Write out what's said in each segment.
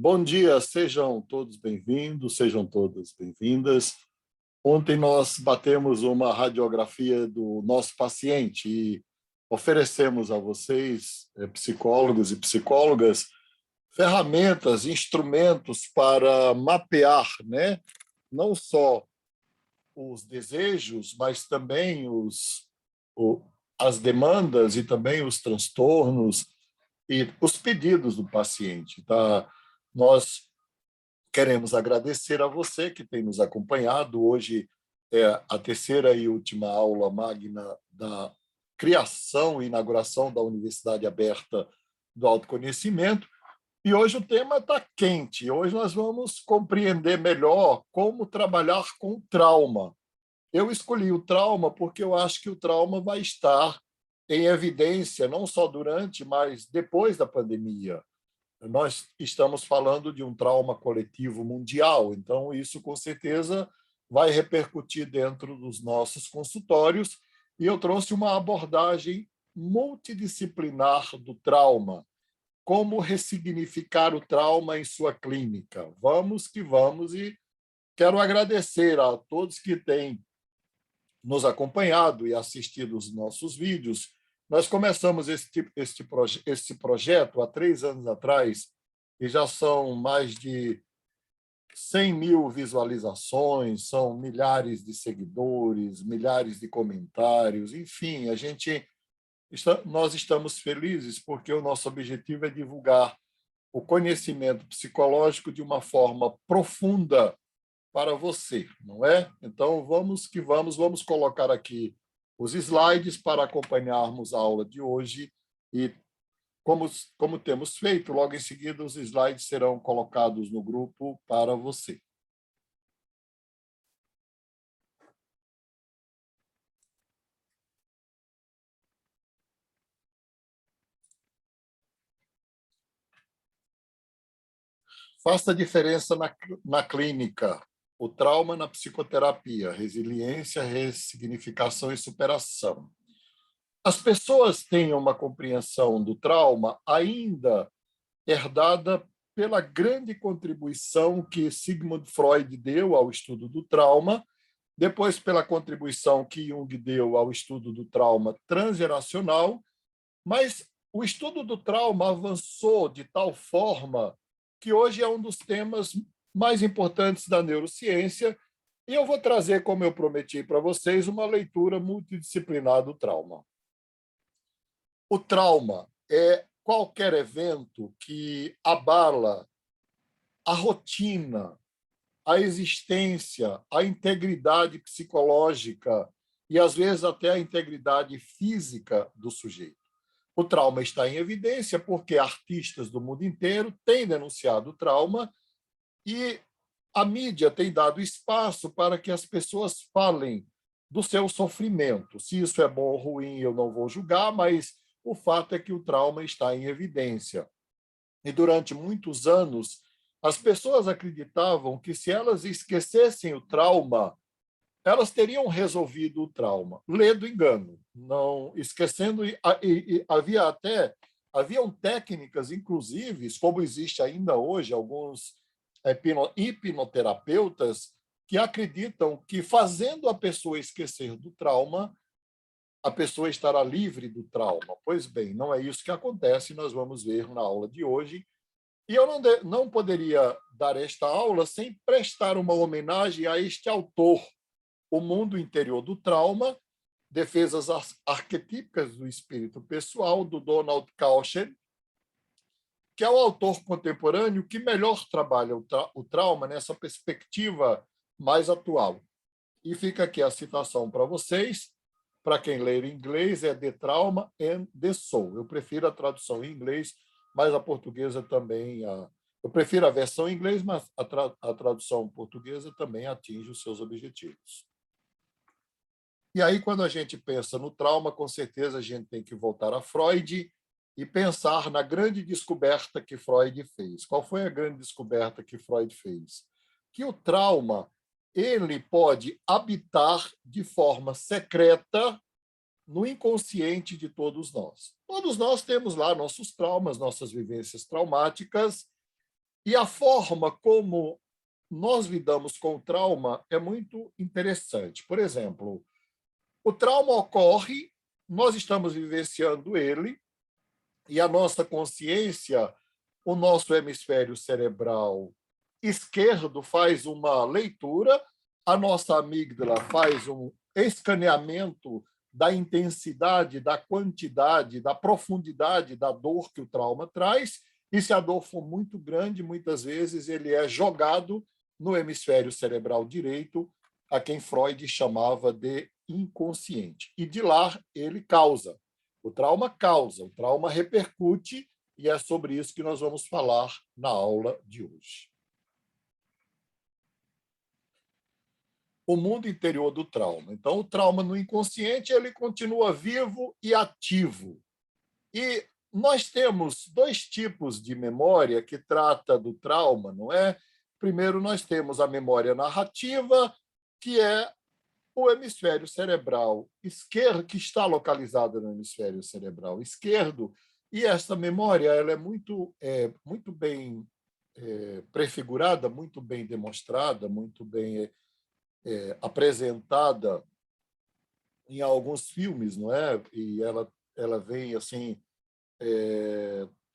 Bom dia, sejam todos bem-vindos, sejam todas bem-vindas. Ontem nós batemos uma radiografia do nosso paciente e oferecemos a vocês, psicólogos e psicólogas, ferramentas, instrumentos para mapear, né, não só os desejos, mas também as demandas e também os transtornos e os pedidos do paciente. Tá? Nós queremos agradecer a você que tem nos acompanhado. Hoje é a terceira e última aula magna da criação e inauguração da Universidade Aberta do Autoconhecimento. E hoje o tema está quente. Hoje nós vamos compreender melhor como trabalhar com o trauma. Eu escolhi o trauma porque eu acho que o trauma vai estar em evidência não só durante, mas depois da pandemia. Nós estamos falando de um trauma coletivo mundial, então isso com certeza vai repercutir dentro dos nossos consultórios, e eu trouxe uma abordagem multidisciplinar do trauma, como ressignificar o trauma em sua clínica. Vamos que vamos, e quero agradecer a todos que têm nos acompanhado e assistido os nossos vídeos. Nós começamos esse projeto há 3 anos atrás e já são mais de 100 mil visualizações, são milhares de seguidores, milhares de comentários, enfim, nós estamos felizes porque o nosso objetivo é divulgar o conhecimento psicológico de uma forma profunda para você, não é? Então, vamos que vamos colocar aqui os slides para acompanharmos a aula de hoje e, como temos feito, logo em seguida os slides serão colocados no grupo para você. Faça a diferença na clínica. O trauma na psicoterapia, resiliência, ressignificação e superação. As pessoas têm uma compreensão do trauma ainda herdada pela grande contribuição que Sigmund Freud deu ao estudo do trauma, depois pela contribuição que Jung deu ao estudo do trauma transgeracional, mas o estudo do trauma avançou de tal forma que hoje é um dos temas mais importantes da neurociência, e eu vou trazer, como eu prometi para vocês, uma leitura multidisciplinar do trauma. O trauma é qualquer evento que abala a rotina, a existência, a integridade psicológica e, às vezes, até a integridade física do sujeito. O trauma está em evidência porque artistas do mundo inteiro têm denunciado o trauma e a mídia tem dado espaço para que as pessoas falem do seu sofrimento. Se isso é bom ou ruim, eu não vou julgar, mas o fato é que o trauma está em evidência. E durante muitos anos, as pessoas acreditavam que se elas esquecessem o trauma, elas teriam resolvido o trauma. Lê do engano, não esquecendo, haviam técnicas, inclusive, como existe ainda hoje, alguns hipnoterapeutas que acreditam que fazendo a pessoa esquecer do trauma, a pessoa estará livre do trauma. Pois bem, não é isso que acontece, nós vamos ver na aula de hoje. E eu não poderia dar esta aula sem prestar uma homenagem a este autor, O Mundo Interior do Trauma, Defesas Arquetípicas do Espírito Pessoal, do Donald Cauchy, que é o autor contemporâneo que melhor trabalha o trauma nessa perspectiva mais atual. E fica aqui a citação para vocês. Para quem ler em inglês, é The Trauma and the Soul. Eu prefiro a tradução em inglês, mas a portuguesa também... Eu prefiro a versão em inglês, mas a tradução portuguesa também atinge os seus objetivos. E aí, quando a gente pensa no trauma, com certeza a gente tem que voltar a Freud e pensar na grande descoberta que Freud fez. Qual foi a grande descoberta que Freud fez? Que o trauma ele pode habitar de forma secreta no inconsciente de todos nós. Todos nós temos lá nossos traumas, nossas vivências traumáticas, E a forma como nós lidamos com o trauma é muito interessante. Por exemplo, o trauma ocorre, nós estamos vivenciando ele, e a nossa consciência, o nosso hemisfério cerebral esquerdo faz uma leitura, a nossa amígdala faz um escaneamento da intensidade, da quantidade, da profundidade da dor que o trauma traz, e se a dor for muito grande, muitas vezes ele é jogado no hemisfério cerebral direito, a quem Freud chamava de inconsciente. E de lá ele causa. O trauma repercute, e é sobre isso que nós vamos falar na aula de hoje. O mundo interior do trauma. Então, o trauma no inconsciente ele continua vivo e ativo. E nós temos dois tipos de memória que trata do trauma, não é? Primeiro, nós temos a memória narrativa, que é o hemisfério cerebral esquerdo, que está localizado no hemisfério cerebral esquerdo, e essa memória ela é muito bem prefigurada, muito bem demonstrada, muito bem apresentada em alguns filmes, não é? E ela vem assim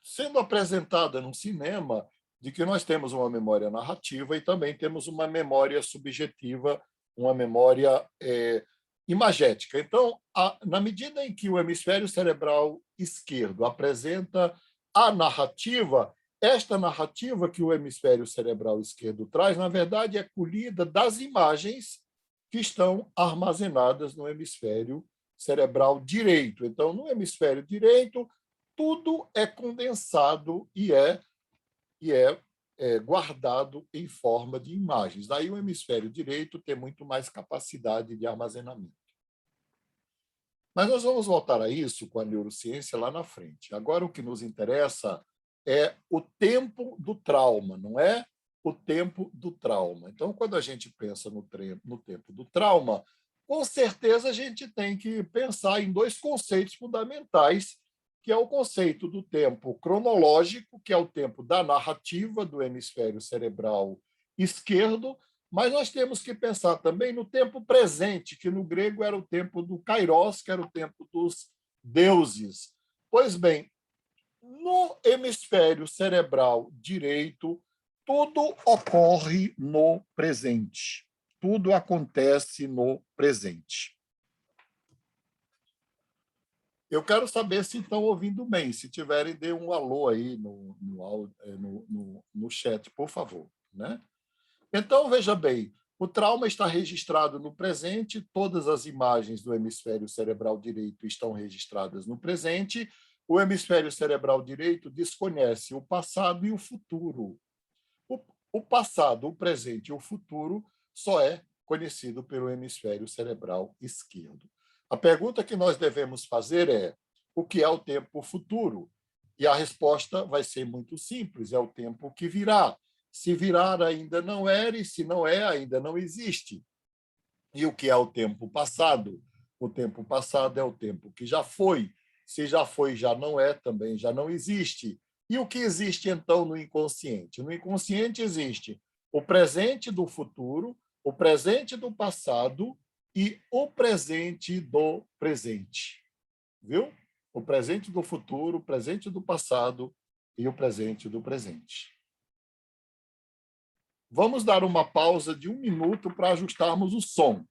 sendo apresentada no cinema de que nós temos uma memória narrativa e também temos uma memória subjetiva, uma memória imagética. Então, na medida em que o hemisfério cerebral esquerdo apresenta a narrativa, esta narrativa que o hemisfério cerebral esquerdo traz, na verdade, é colhida das imagens que estão armazenadas no hemisfério cerebral direito. Então, no hemisfério direito, tudo é condensado e é guardado em forma de imagens. Daí o hemisfério direito tem muito mais capacidade de armazenamento. Mas nós vamos voltar a isso com a neurociência lá na frente. Agora o que nos interessa é o tempo do trauma, não é? O tempo do trauma. Então, quando a gente pensa no tempo do trauma, com certeza a gente tem que pensar em dois conceitos fundamentais, que é o conceito do tempo cronológico, que é o tempo da narrativa do hemisfério cerebral esquerdo, mas nós temos que pensar também no tempo presente, que no grego era o tempo do kairos, que era o tempo dos deuses. Pois bem, no hemisfério cerebral direito, tudo ocorre no presente. Tudo acontece no presente. Eu quero saber se estão ouvindo bem. Se tiverem, dê um alô aí no chat, por favor. Né? Então, veja bem, o trauma está registrado no presente, todas as imagens do hemisfério cerebral direito estão registradas no presente, o hemisfério cerebral direito desconhece o passado e o futuro. O passado, o presente e o futuro só é conhecido pelo hemisfério cerebral esquerdo. A pergunta que nós devemos fazer é: o que é o tempo futuro? E a resposta vai ser muito simples: é o tempo que virá. Se virar, ainda não era, e se não é, ainda não existe. E o que é o tempo passado? O tempo passado é o tempo que já foi. Se já foi, já não é, também já não existe. E o que existe, então, no inconsciente? No inconsciente existe o presente do futuro, o presente do passado e o presente do presente. Viu? O presente do futuro, o presente do passado e o presente do presente. Vamos dar uma pausa de 1 minuto para ajustarmos o som.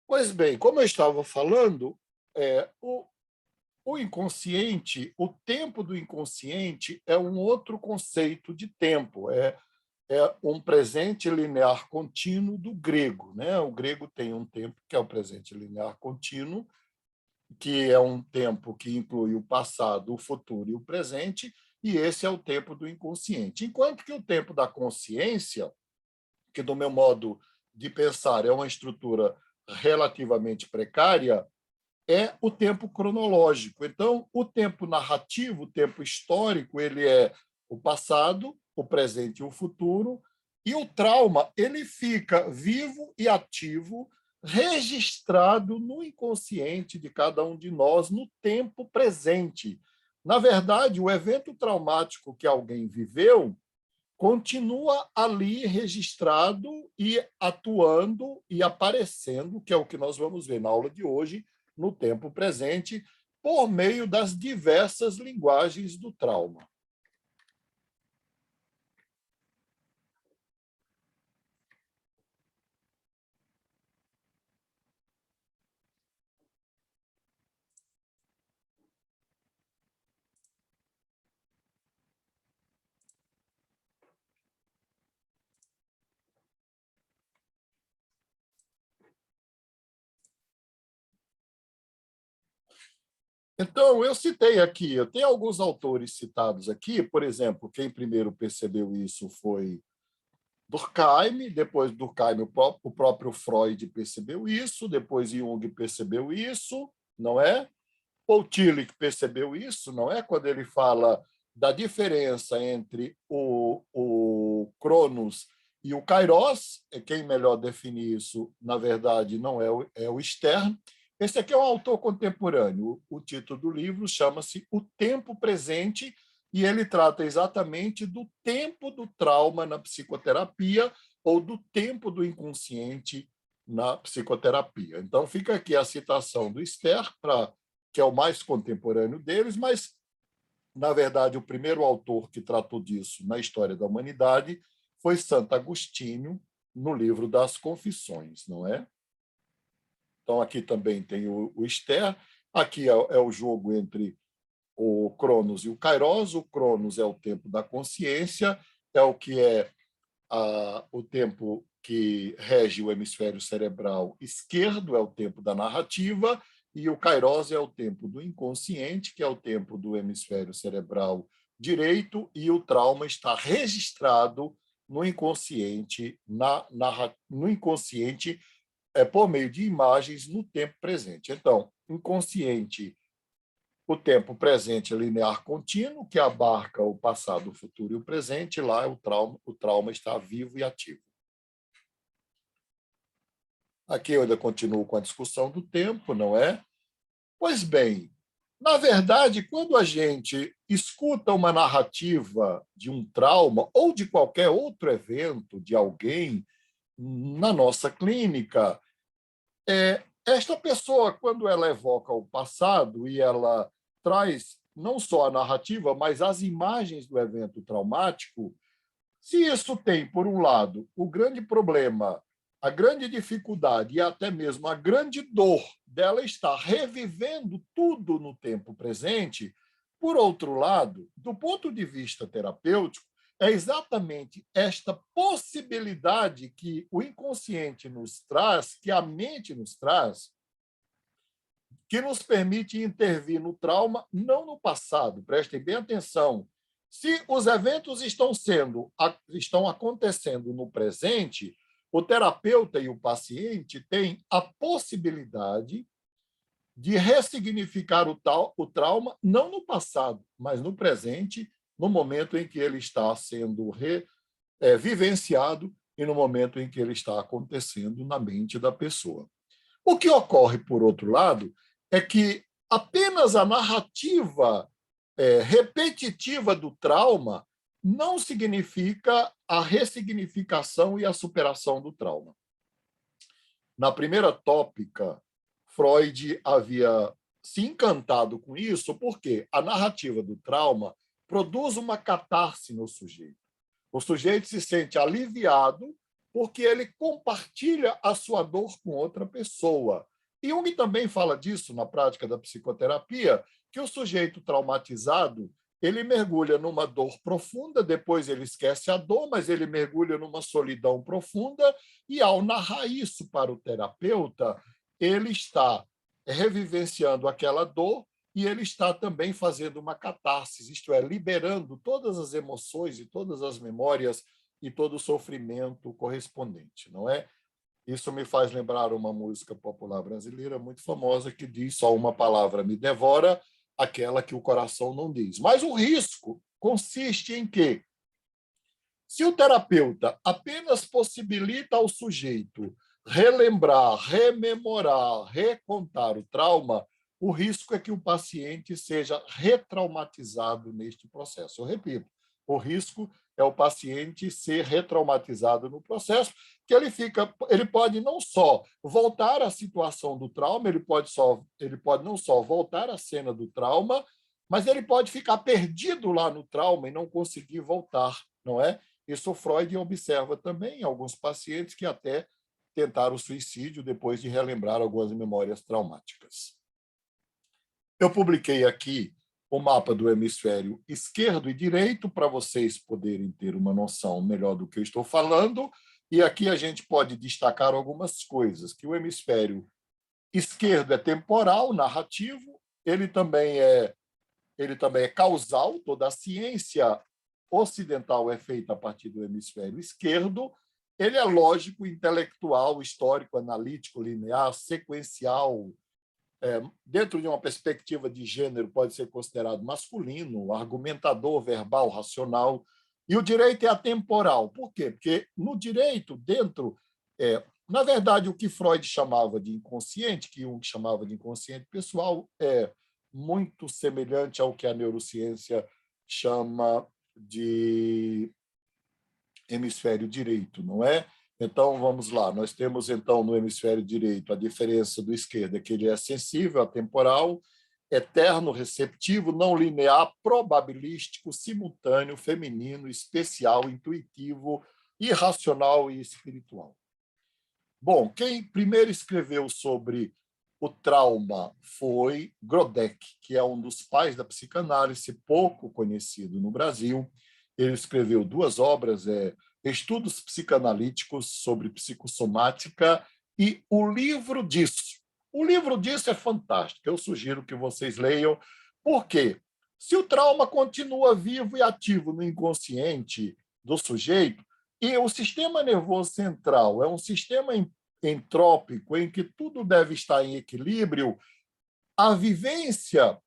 Pois bem, como eu estava falando, o inconsciente, o tempo do inconsciente é um outro conceito de tempo, é um presente linear contínuo do grego. Né? O grego tem um tempo que é o presente linear contínuo, que é um tempo que inclui o passado, o futuro e o presente, e esse é o tempo do inconsciente. Enquanto que o tempo da consciência, que do meu modo de pensar é uma estrutura relativamente precária, é o tempo cronológico. Então, o tempo narrativo, o tempo histórico, ele é o passado, o presente e o futuro, e o trauma ele fica vivo e ativo, registrado no inconsciente de cada um de nós no tempo presente. Na verdade, o evento traumático que alguém viveu continua ali registrado e atuando e aparecendo, que é o que nós vamos ver na aula de hoje, no tempo presente, por meio das diversas linguagens do trauma. Então, eu citei aqui, eu tenho alguns autores citados aqui, por exemplo, quem primeiro percebeu isso foi Durkheim, depois Durkheim, o próprio Freud percebeu isso, depois Jung percebeu isso, não é? Paul Tillich percebeu isso, não é? Quando ele fala da diferença entre o Cronos e o Kairos, quem melhor define isso, na verdade, não é o Stern. Esse aqui é um autor contemporâneo. O título do livro chama-se O Tempo Presente, e ele trata exatamente do tempo do trauma na psicoterapia ou do tempo do inconsciente na psicoterapia. Então, fica aqui a citação do Stern, que é o mais contemporâneo deles, mas, na verdade, o primeiro autor que tratou disso na história da humanidade foi Santo Agostinho, no livro das Confissões, não é? Então, aqui também tem o Stern, aqui é o jogo entre o Cronos e o Kairos. O Cronos é o tempo da consciência, é o que é o tempo que rege o hemisfério cerebral esquerdo, é o tempo da narrativa, e o Kairos é o tempo do inconsciente, que é o tempo do hemisfério cerebral direito, e o trauma está registrado no inconsciente, no inconsciente por meio de imagens no tempo presente. Então, inconsciente, o tempo presente é linear contínuo, que abarca o passado, o futuro e o presente. Lá o trauma está vivo e ativo. Aqui eu ainda continuo com a discussão do tempo, não é? Pois bem, na verdade, quando a gente escuta uma narrativa de um trauma ou de qualquer outro evento de alguém na nossa clínica, esta pessoa, quando ela evoca o passado e ela traz não só a narrativa, mas as imagens do evento traumático, se isso tem, por um lado, o grande problema, a grande dificuldade e até mesmo a grande dor dela estar revivendo tudo no tempo presente, por outro lado, do ponto de vista terapêutico, é exatamente esta possibilidade que o inconsciente nos traz, que a mente nos traz, que nos permite intervir no trauma, não no passado. Prestem bem atenção. Se os eventos estão acontecendo no presente, o terapeuta e o paciente têm a possibilidade de ressignificar o trauma, não no passado, mas no presente, no momento em que ele está sendo vivenciado e no momento em que ele está acontecendo na mente da pessoa. O que ocorre, por outro lado, é que apenas a narrativa repetitiva do trauma não significa a ressignificação e a superação do trauma. Na primeira tópica, Freud havia se encantado com isso porque a narrativa do trauma produz uma catarse no sujeito. O sujeito se sente aliviado porque ele compartilha a sua dor com outra pessoa. E Jung também fala disso na prática da psicoterapia, que o sujeito traumatizado ele mergulha numa dor profunda, depois ele esquece a dor, mas ele mergulha numa solidão profunda, e ao narrar isso para o terapeuta, ele está revivenciando aquela dor e ele está também fazendo uma catarse, isto é, liberando todas as emoções e todas as memórias e todo o sofrimento correspondente, não é? Isso me faz lembrar uma música popular brasileira muito famosa que diz: só uma palavra me devora, aquela que o coração não diz. Mas o risco consiste em que, se o terapeuta apenas possibilita ao sujeito relembrar, rememorar, recontar o trauma, o risco é que o paciente seja retraumatizado neste processo. Eu repito, o risco é o paciente ser retraumatizado no processo, que ele pode não só voltar à situação do trauma, ele pode não só voltar à cena do trauma, mas ele pode ficar perdido lá no trauma e não conseguir voltar, não é? Isso Freud observa também em alguns pacientes que até tentaram suicídio depois de relembrar algumas memórias traumáticas. Eu publiquei aqui o mapa do hemisfério esquerdo e direito para vocês poderem ter uma noção melhor do que eu estou falando. E aqui a gente pode destacar algumas coisas, que o hemisfério esquerdo é temporal, narrativo, ele também é causal, toda a ciência ocidental é feita a partir do hemisfério esquerdo, ele é lógico, intelectual, histórico, analítico, linear, sequencial. Dentro de uma perspectiva de gênero, pode ser considerado masculino, argumentador, verbal, racional. E o direito é atemporal. Por quê? Porque no direito, na verdade, o que Freud chamava de inconsciente, que Jung chamava de inconsciente pessoal, é muito semelhante ao que a neurociência chama de hemisfério direito, não é? Então, vamos lá. Nós temos, então, no hemisfério direito, a diferença do esquerdo, é que ele é sensível, atemporal, eterno, receptivo, não linear, probabilístico, simultâneo, feminino, especial, intuitivo, irracional e espiritual. Bom, quem primeiro escreveu sobre o trauma foi Grodeck, que é um dos pais da psicanálise, pouco conhecido no Brasil. Ele escreveu 2 obras, Estudos Psicanalíticos sobre Psicossomática e O Livro Disso. O livro disso é fantástico, eu sugiro que vocês leiam, porque se o trauma continua vivo e ativo no inconsciente do sujeito, e o sistema nervoso central é um sistema entrópico em que tudo deve estar em equilíbrio, a vivência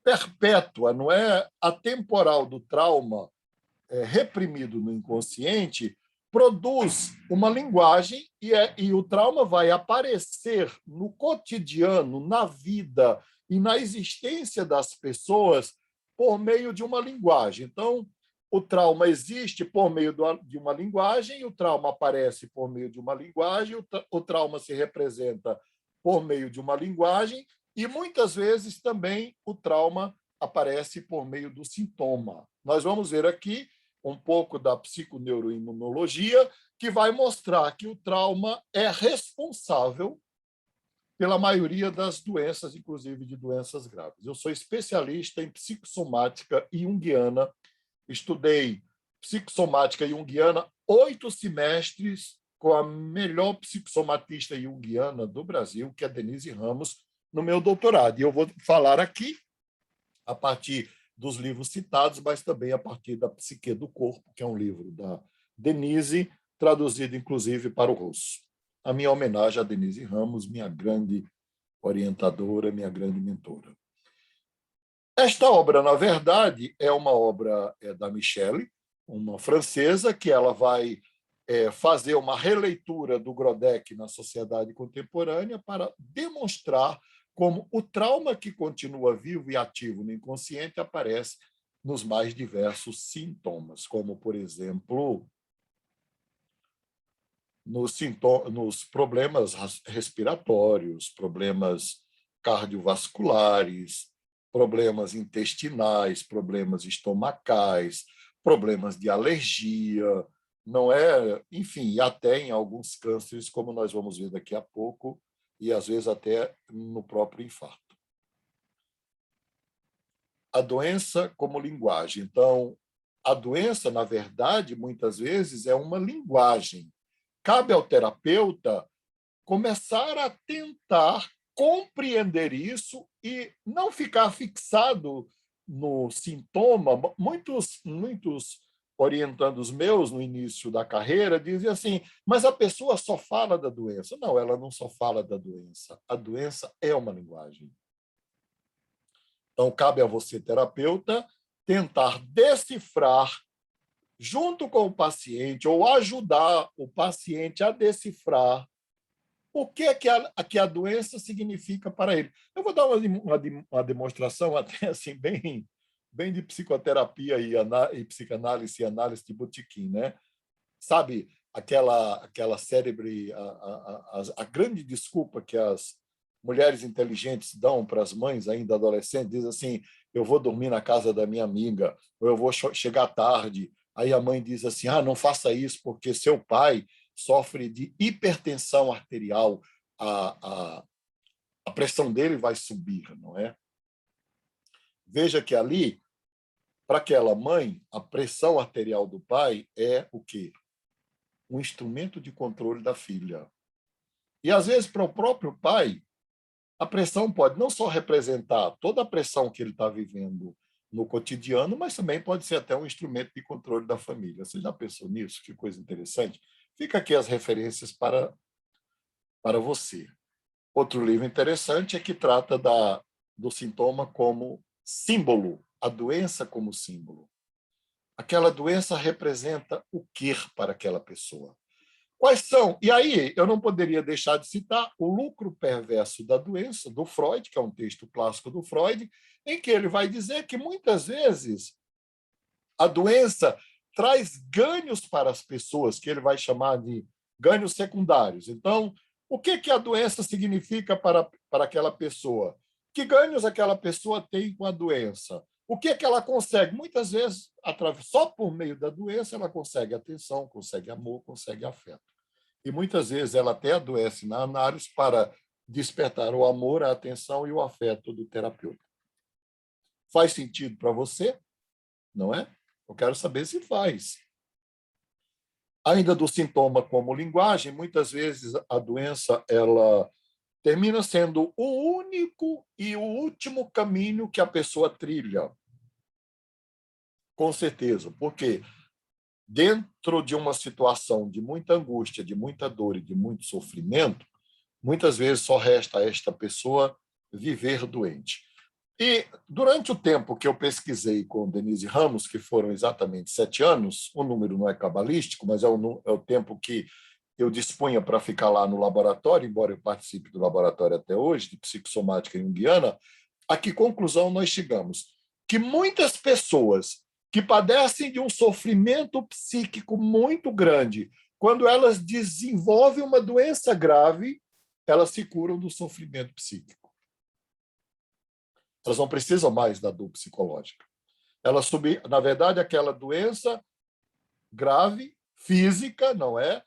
perpétua, não é, atemporal do trauma reprimido no inconsciente, produz uma linguagem e o trauma vai aparecer no cotidiano, na vida e na existência das pessoas por meio de uma linguagem. Então, o trauma existe por meio de uma linguagem, o trauma aparece por meio de uma linguagem, o trauma se representa por meio de uma linguagem e, muitas vezes, também o trauma aparece por meio do sintoma. Nós vamos ver aqui um pouco da psiconeuroimunologia, que vai mostrar que o trauma é responsável pela maioria das doenças, inclusive de doenças graves. Eu sou especialista em psicossomática junguiana, estudei psicossomática junguiana 8 semestres com a melhor psicossomatista junguiana do Brasil, que é Denise Ramos, no meu doutorado. E eu vou falar aqui, a partir dos livros citados, mas também a partir da Psique do Corpo, que é um livro da Denise, traduzido, inclusive, para o russo. A minha homenagem a Denise Ramos, minha grande orientadora, minha grande mentora. Esta obra, na verdade, é uma obra da Michele, uma francesa, que ela vai fazer uma releitura do Grodeck na sociedade contemporânea para demonstrar como o trauma que continua vivo e ativo no inconsciente aparece nos mais diversos sintomas, como, por exemplo, nos problemas respiratórios, problemas cardiovasculares, problemas intestinais, problemas estomacais, problemas de alergia, não é? Enfim, até em alguns cânceres, como nós vamos ver daqui a pouco, e às vezes até no próprio infarto. A doença como linguagem. Então, a doença, na verdade, muitas vezes é uma linguagem. Cabe ao terapeuta começar a tentar compreender isso e não ficar fixado no sintoma. Muitos orientando os meus no início da carreira, dizia assim, mas a pessoa só fala da doença. Não, ela não só fala da doença. A doença é uma linguagem. Então, cabe a você, terapeuta, tentar decifrar, junto com o paciente, ou ajudar o paciente a decifrar o que é que a doença significa para ele. Eu vou dar uma demonstração até assim bem de psicoterapia e psicanálise e análise de botequim, né? Sabe aquela célebre a grande desculpa que as mulheres inteligentes dão para as mães ainda adolescentes, diz assim: eu vou dormir na casa da minha amiga, ou eu vou chegar tarde. Aí a mãe diz assim: não faça isso porque seu pai sofre de hipertensão arterial, a pressão dele vai subir, não é? Veja que ali, para aquela mãe, a pressão arterial do pai é o quê? Um instrumento de controle da filha. E, às vezes, para o próprio pai, a pressão pode não só representar toda a pressão que ele está vivendo no cotidiano, mas também pode ser até um instrumento de controle da família. Você já pensou nisso? Que coisa interessante. Fica aqui as referências para você. Outro livro interessante é que trata do sintoma como símbolo, a doença como símbolo. Aquela doença representa o quê para aquela pessoa? Quais são? E aí, eu não poderia deixar de citar o lucro perverso da doença, do Freud, que é um texto clássico do Freud, em que ele vai dizer que, muitas vezes, a doença traz ganhos para as pessoas, que ele vai chamar de ganhos secundários. Então, o que a doença significa para aquela pessoa? Que ganhos aquela pessoa tem com a doença? O que ela consegue? Muitas vezes, só por meio da doença, ela consegue atenção, consegue amor, consegue afeto. E muitas vezes ela até adoece na análise para despertar o amor, a atenção e o afeto do terapeuta. Faz sentido para você? Não é? Eu quero saber se faz. Ainda do sintoma como linguagem, muitas vezes a doença ela termina sendo o único e o último caminho que a pessoa trilha. Com certeza, porque dentro de uma situação de muita angústia, de muita dor e de muito sofrimento, muitas vezes só resta a esta pessoa viver doente. E durante o tempo que eu pesquisei com Denise Ramos, que foram exatamente 7 anos, o número não é cabalístico, mas é o tempo que eu dispunha para ficar lá no laboratório, embora eu participe do laboratório até hoje, de psicossomática junguiana, a que conclusão nós chegamos? Que muitas pessoas que padecem de um sofrimento psíquico muito grande, quando elas desenvolvem uma doença grave, elas se curam do sofrimento psíquico. Elas não precisam mais da dor psicológica. Na verdade, aquela doença grave, física, não é?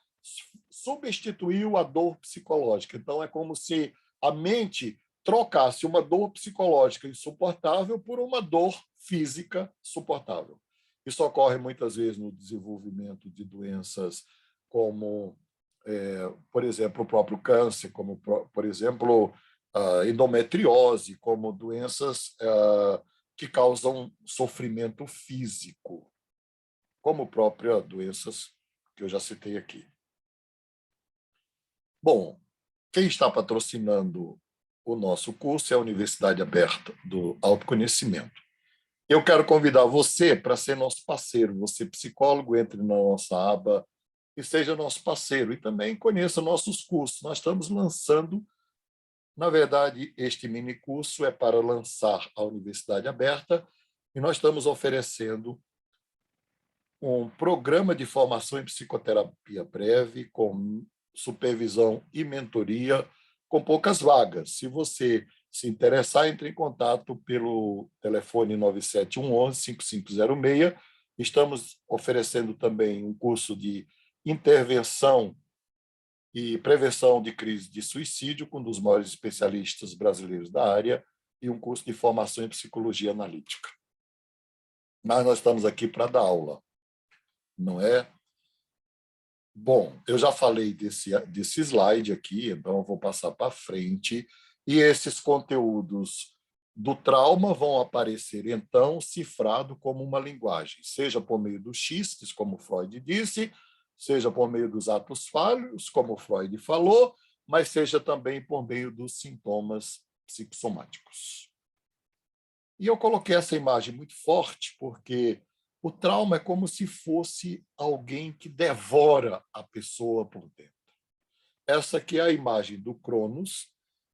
Substituiu a dor psicológica. Então, é como se a mente trocasse uma dor psicológica insuportável por uma dor física suportável. Isso ocorre muitas vezes no desenvolvimento de doenças como, por exemplo, o próprio câncer, como, por exemplo, a endometriose, como doenças que causam sofrimento físico, como próprias doenças que eu já citei aqui. Bom, quem está patrocinando o nosso curso é a Universidade Aberta do Autoconhecimento. Eu quero convidar você para ser nosso parceiro. Você, psicólogo, entre na nossa aba e seja nosso parceiro. E também conheça nossos cursos. Nós estamos lançando, na verdade, este mini curso é para lançar a Universidade Aberta e nós estamos oferecendo um programa de formação em psicoterapia breve, com supervisão e mentoria, com poucas vagas. Se você se interessar, entre em contato pelo telefone 9711-5506. Estamos oferecendo também um curso de intervenção e prevenção de crise de suicídio, com um dos maiores especialistas brasileiros da área, e um curso de formação em psicologia analítica. Mas nós estamos aqui para dar aula, não é? Bom, eu já falei desse slide aqui, então eu vou passar para frente. E esses conteúdos do trauma vão aparecer, então, cifrado como uma linguagem, seja por meio dos xistes, como Freud disse, seja por meio dos atos falhos, como Freud falou, mas seja também por meio dos sintomas psicossomáticos. E eu coloquei essa imagem muito forte porque o trauma é como se fosse alguém que devora a pessoa por dentro. Essa aqui é a imagem do Cronos,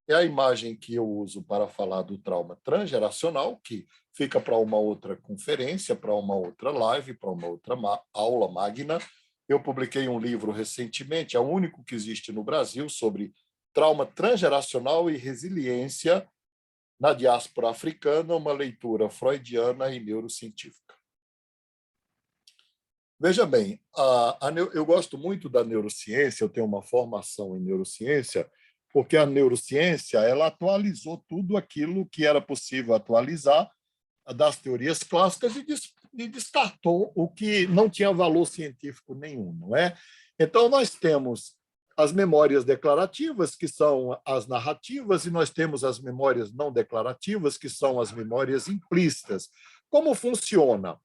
é a imagem que eu uso para falar do trauma transgeracional, que fica para uma outra conferência, para uma outra live, para uma outra aula magna. Eu publiquei um livro recentemente, é o único que existe no Brasil, sobre trauma transgeracional e resiliência na diáspora africana, uma leitura freudiana e neurocientífica. Veja bem, eu gosto muito da neurociência, eu tenho uma formação em neurociência, porque a neurociência ela atualizou tudo aquilo que era possível atualizar das teorias clássicas e descartou o que não tinha valor científico nenhum, não é? Então, nós temos as memórias declarativas, que são as narrativas, e nós temos as memórias não declarativas, que são as memórias implícitas. Como funciona?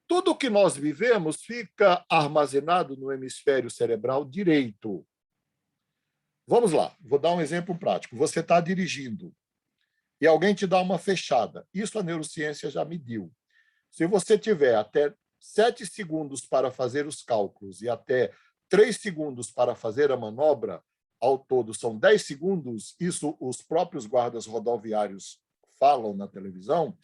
Tudo que nós vivemos fica armazenado no hemisfério cerebral direito. Vamos lá, vou dar um exemplo prático. Você está dirigindo e alguém te dá uma fechada. Isso a neurociência já mediu. Se você tiver até 7 segundos para fazer os cálculos e até 3 segundos para fazer a manobra, ao todo são 10 segundos, isso os próprios guardas rodoviários falam na televisão,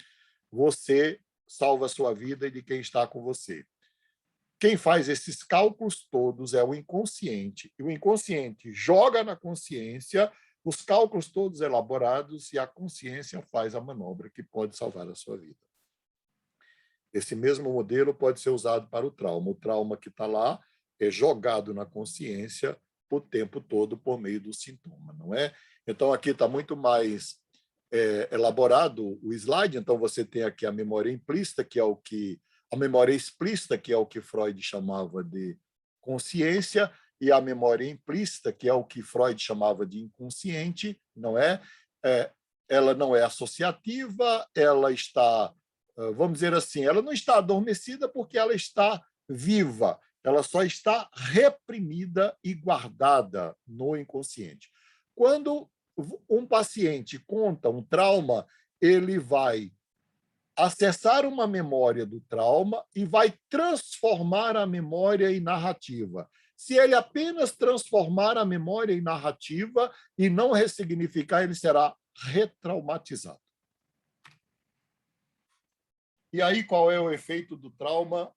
você salva a sua vida e de quem está com você. Quem faz esses cálculos todos é o inconsciente, e o inconsciente joga na consciência os cálculos todos elaborados e a consciência faz a manobra que pode salvar a sua vida. Esse mesmo modelo pode ser usado para o trauma. O trauma que está lá é jogado na consciência o tempo todo por meio do sintoma, não é? Então, aqui está muito mais elaborado o slide. Então, você tem aqui a memória implícita, que é o que... A memória explícita, que é o que Freud chamava de consciência, e a memória implícita, que é o que Freud chamava de inconsciente, não é? Ela não é associativa, ela está, vamos dizer assim, ela não está adormecida porque ela está viva, ela só está reprimida e guardada no inconsciente. Quando um paciente conta um trauma, ele vai acessar uma memória do trauma e vai transformar a memória em narrativa. Se ele apenas transformar a memória em narrativa e não ressignificar, ele será retraumatizado. E aí, qual é o efeito do trauma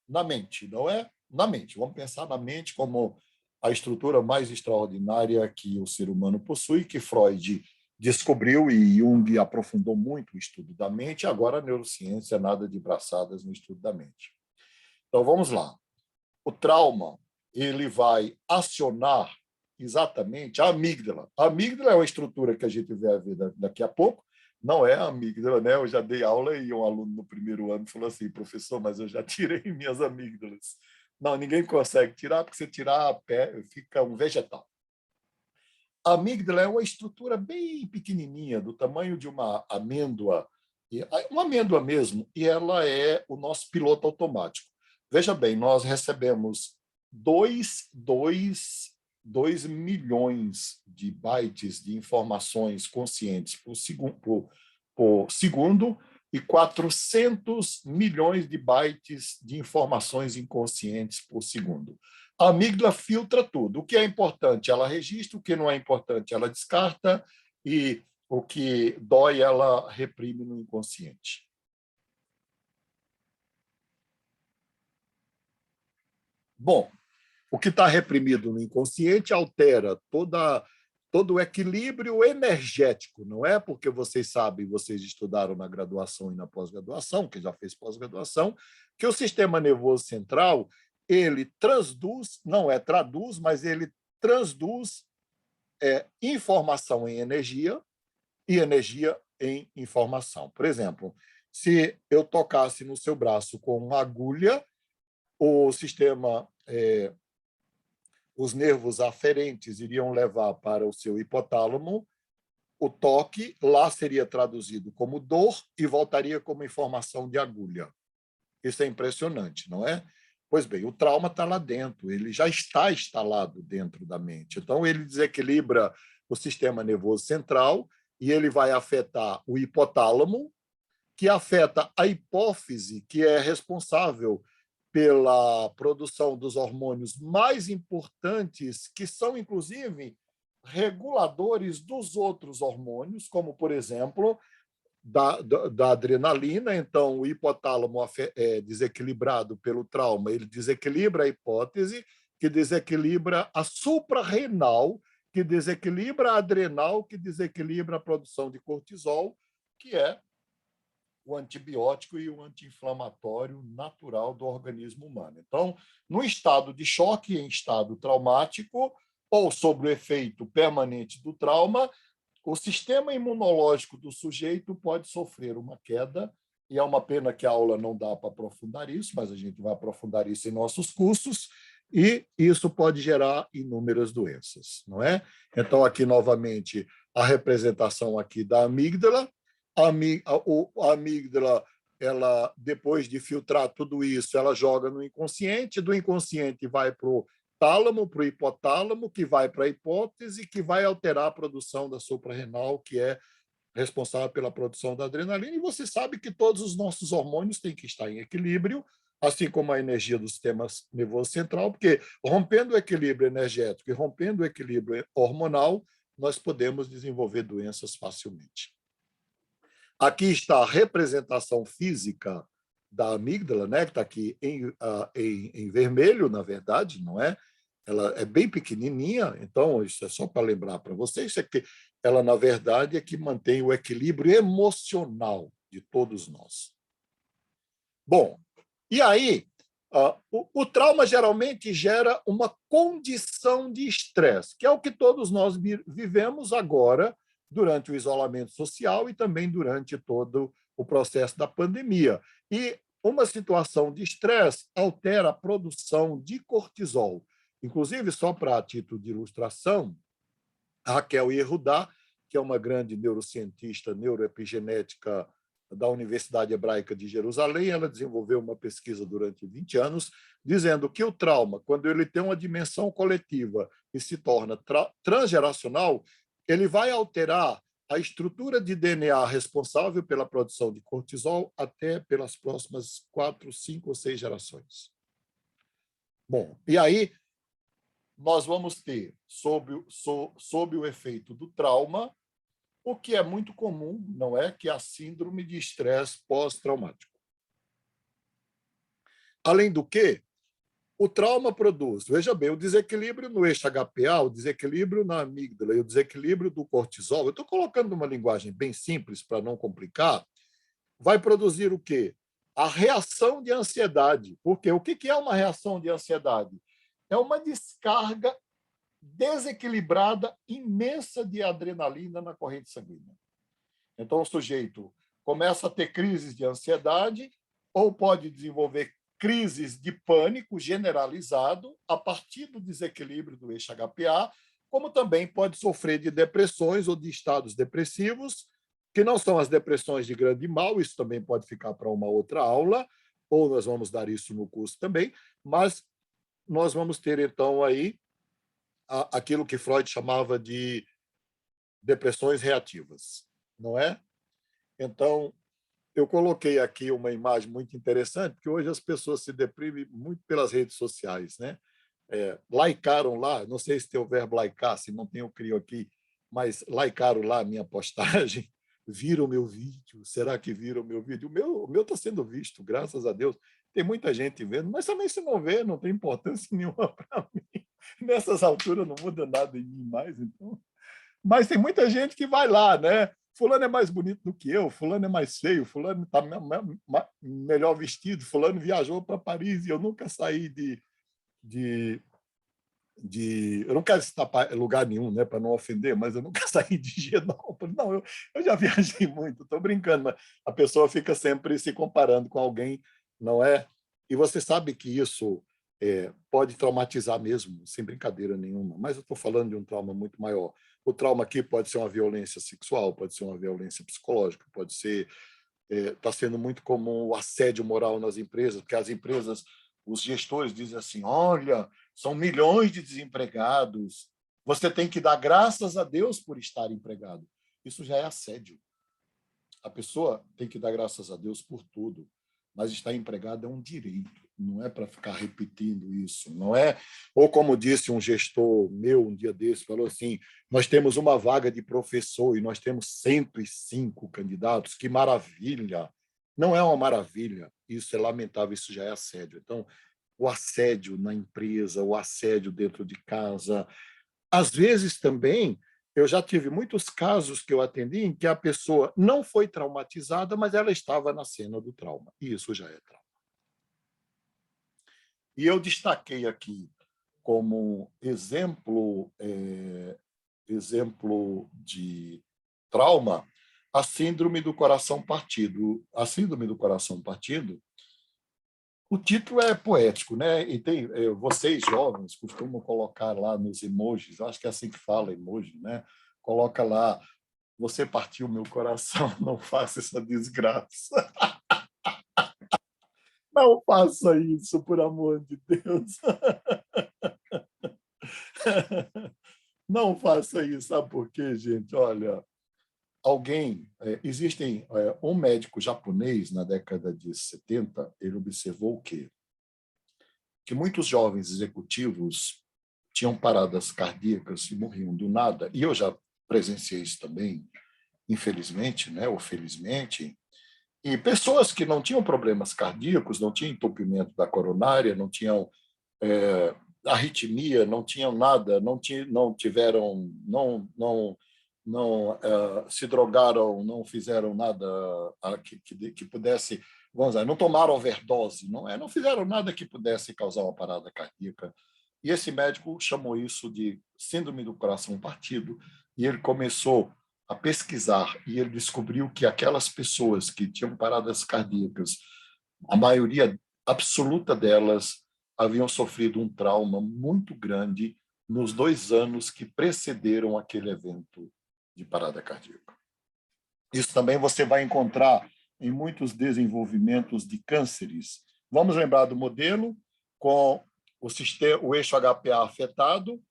na mente, não é? Na mente. Vamos pensar na mente como a estrutura mais extraordinária que o ser humano possui, que Freud descobriu e Jung aprofundou muito o estudo da mente. Agora a neurociência nada de braçadas no estudo da mente. Então, vamos lá. O trauma ele vai acionar exatamente a amígdala. A amígdala é uma estrutura que a gente vai ver daqui a pouco. Não é a amígdala, né? Eu já dei aula e um aluno no primeiro ano falou assim, professor, mas eu já tirei minhas amígdalas. Não, ninguém consegue tirar, porque se tirar a pé, fica um vegetal. A amígdala é uma estrutura bem pequenininha, do tamanho de uma amêndoa mesmo, e ela é o nosso piloto automático. Veja bem, nós recebemos 2 milhões de bytes de informações conscientes por segundo e 400 milhões de bytes de informações inconscientes por segundo. A amígdala filtra tudo. O que é importante, ela registra, o que não é importante, ela descarta, e o que dói, ela reprime no inconsciente. Bom, o que está reprimido no inconsciente altera todo o equilíbrio energético, não é? Porque vocês sabem, vocês estudaram na graduação e na pós-graduação, quem já fez pós-graduação, que o sistema nervoso central ele transduz, não é traduz, mas ele transduz informação em energia e energia em informação. Por exemplo, se eu tocasse no seu braço com uma agulha, o sistema, os nervos aferentes iriam levar para o seu hipotálamo o toque lá seria traduzido como dor e voltaria como informação de agulha. Isso é impressionante, não é? Pois bem, o trauma está lá dentro, ele já está instalado dentro da mente. Então, ele desequilibra o sistema nervoso central e ele vai afetar o hipotálamo, que afeta a hipófise, que é responsável pela produção dos hormônios mais importantes, que são, inclusive, reguladores dos outros hormônios, como, por exemplo, da adrenalina. Então, o hipotálamo é desequilibrado pelo trauma, ele desequilibra a hipófise, que desequilibra a suprarrenal, que desequilibra a adrenal, que desequilibra a produção de cortisol, que é o antibiótico e o anti-inflamatório natural do organismo humano. Então, no estado de choque, em estado traumático, ou sob o efeito permanente do trauma, o sistema imunológico do sujeito pode sofrer uma queda, e é uma pena que a aula não dá para aprofundar isso, mas a gente vai aprofundar isso em nossos cursos, e isso pode gerar inúmeras doenças, não é? Então, aqui, novamente, a representação aqui da amígdala. A amígdala, ela, depois de filtrar tudo isso, ela joga no inconsciente, do inconsciente vai para o tálamo, para o hipotálamo, que vai para a hipófise, que vai alterar a produção da suprarrenal, que é responsável pela produção da adrenalina. E você sabe que todos os nossos hormônios têm que estar em equilíbrio, assim como a energia do sistema nervoso central, porque rompendo o equilíbrio energético e rompendo o equilíbrio hormonal, nós podemos desenvolver doenças facilmente. Aqui está a representação física da amígdala, né, que está aqui em vermelho, na verdade, não é? Ela é bem pequenininha, então isso é só para lembrar para vocês, é que ela, na verdade, é que mantém o equilíbrio emocional de todos nós. Bom, e aí, o trauma geralmente gera uma condição de estresse, que é o que todos nós vivemos agora, durante o isolamento social e também durante todo o processo da pandemia. E uma situação de estresse altera a produção de cortisol. Inclusive, só para título de ilustração, a Raquel Yerhudá, que é uma grande neurocientista neuroepigenética da Universidade Hebraica de Jerusalém, ela desenvolveu uma pesquisa durante 20 anos, dizendo que o trauma, quando ele tem uma dimensão coletiva e se torna transgeracional, ele vai alterar a estrutura de DNA responsável pela produção de cortisol até pelas próximas 4, 5 ou 6 gerações. Bom, e aí nós vamos ter, sob o efeito do trauma, o que é muito comum, não é? Que é a síndrome de estresse pós-traumático. Além do que, o trauma produz, veja bem, o desequilíbrio no eixo HPA, o desequilíbrio na amígdala e o desequilíbrio do cortisol, eu estou colocando uma linguagem bem simples para não complicar, vai produzir o quê? A reação de ansiedade. Porque o que é uma reação de ansiedade? É uma descarga desequilibrada imensa de adrenalina na corrente sanguínea. Então, o sujeito começa a ter crises de ansiedade ou pode desenvolver crises de pânico generalizado a partir do desequilíbrio do eixo HPA, como também pode sofrer de depressões ou de estados depressivos, que não são as depressões de grande mal, isso também pode ficar para uma outra aula, ou nós vamos dar isso no curso também, mas nós vamos ter, então, aí aquilo que Freud chamava de depressões reativas, não é? Então, eu coloquei aqui uma imagem muito interessante, porque hoje as pessoas se deprimem muito pelas redes sociais, né? Likearam lá, não sei se tem o verbo likear, se não tem, eu crio aqui, mas likearam lá a minha postagem, viram o meu vídeo, será que viram o meu vídeo? O meu está sendo visto, graças a Deus. Tem muita gente vendo, mas também se não vê, não tem importância nenhuma para mim. Nessas alturas não muda nada em mim mais, então. Mas tem muita gente que vai lá, né? Fulano é mais bonito do que eu, fulano é mais feio, fulano está melhor vestido, fulano viajou para Paris e eu nunca saí eu não quero citar lugar nenhum, né, para não ofender, mas eu nunca saí de Higienópolis. Não, eu já viajei muito, estou brincando, mas a pessoa fica sempre se comparando com alguém, não é? E você sabe que isso pode traumatizar mesmo, sem brincadeira nenhuma, mas eu estou falando de um trauma muito maior. O trauma aqui pode ser uma violência sexual, pode ser uma violência psicológica, pode ser, está sendo muito comum o assédio moral nas empresas, porque as empresas, os gestores dizem assim, olha, são milhões de desempregados, você tem que dar graças a Deus por estar empregado. Isso já é assédio. A pessoa tem que dar graças a Deus por tudo, mas estar empregado é um direito, não é para ficar repetindo isso, não é? Ou como disse um gestor meu um dia desse, falou assim, nós temos uma vaga de professor e nós temos 105 candidatos, que maravilha! Não é uma maravilha, isso é lamentável, isso já é assédio. Então, o assédio na empresa, o assédio dentro de casa, às vezes também, eu já tive muitos casos que eu atendi em que a pessoa não foi traumatizada, mas ela estava na cena do trauma. E isso já é trauma. E eu destaquei aqui como exemplo de trauma a síndrome do coração partido. A síndrome do coração partido, o título é poético, né? E tem, vocês jovens costumam colocar lá nos emojis, acho que é assim que fala emoji, né? Coloca lá, você partiu meu coração, não faça essa desgraça. Não faça isso, por amor de Deus. Não faça isso, sabe por quê, gente? Olha, um médico japonês na década de 70, ele observou o quê? Que muitos jovens executivos tinham paradas cardíacas e morriam do nada. E eu já presenciei isso também, infelizmente, né, ou felizmente. E pessoas que não tinham problemas cardíacos, não tinham entupimento da coronária, não tinham arritmia, não tinham nada, não tiveram, não se drogaram, não fizeram nada que pudesse, vamos dizer, não tomaram overdose, não fizeram nada que pudesse causar uma parada cardíaca. E esse médico chamou isso de síndrome do coração partido, e ele começou a pesquisar, e ele descobriu que aquelas pessoas que tinham paradas cardíacas, a maioria absoluta delas haviam sofrido um trauma muito grande nos 2 anos que precederam aquele evento de parada cardíaca. Isso também você vai encontrar em muitos desenvolvimentos de cânceres. Vamos lembrar do modelo com o eixo HPA afetado,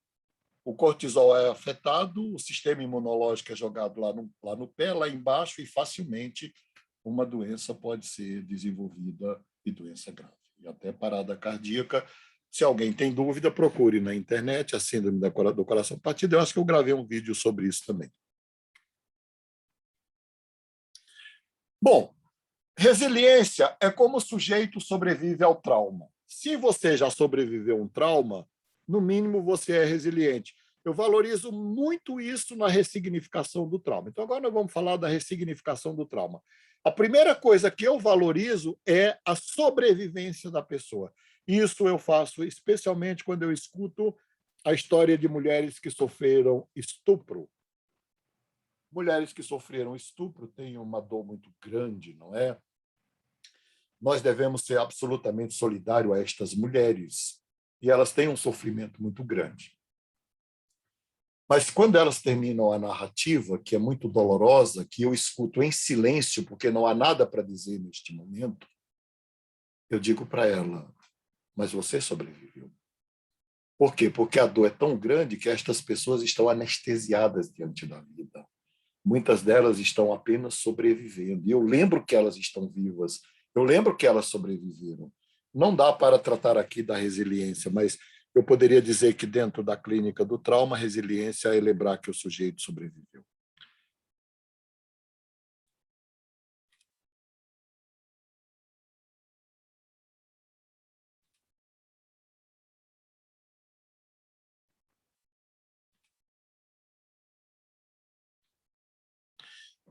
o cortisol é afetado, o sistema imunológico é jogado lá no pé, lá embaixo, e facilmente uma doença pode ser desenvolvida, e doença grave, e até parada cardíaca. Se alguém tem dúvida, procure na internet a síndrome do coração partido. Eu acho que eu gravei um vídeo sobre isso também. Bom, resiliência é como o sujeito sobrevive ao trauma. Se você já sobreviveu a um trauma, no mínimo você é resiliente. Eu valorizo muito isso na ressignificação do trauma. Então, agora nós vamos falar da ressignificação do trauma. A primeira coisa que eu valorizo é a sobrevivência da pessoa. Isso eu faço especialmente quando eu escuto a história de mulheres que sofreram estupro. Mulheres que sofreram estupro têm uma dor muito grande, não é? Nós devemos ser absolutamente solidários a estas mulheres, e elas têm um sofrimento muito grande. Mas quando elas terminam a narrativa, que é muito dolorosa, que eu escuto em silêncio, porque não há nada para dizer neste momento, eu digo para ela, mas você sobreviveu. Por quê? Porque a dor é tão grande que estas pessoas estão anestesiadas diante da vida. Muitas delas estão apenas sobrevivendo. E eu lembro que elas estão vivas, eu lembro que elas sobreviveram. Não dá para tratar aqui da resiliência, mas eu poderia dizer que dentro da clínica do trauma, a resiliência é lembrar que o sujeito sobreviveu.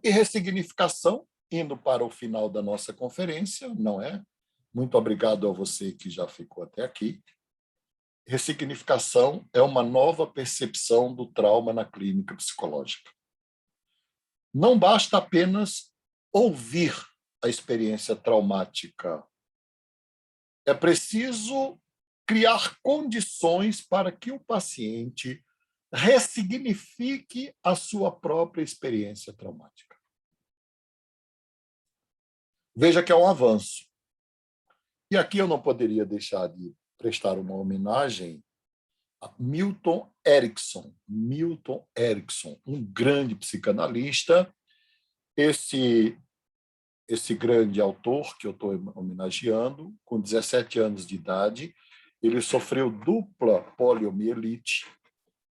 E ressignificação, indo para o final da nossa conferência, não é? Muito obrigado a você que já ficou até aqui. Ressignificação é uma nova percepção do trauma na clínica psicológica. Não basta apenas ouvir a experiência traumática. É preciso criar condições para que o paciente ressignifique a sua própria experiência traumática. Veja que é um avanço. E aqui eu não poderia deixar de prestar uma homenagem a Milton Erickson. Milton Erickson, um grande psicanalista. Esse grande autor que eu estou homenageando, com 17 anos de idade, ele sofreu dupla poliomielite.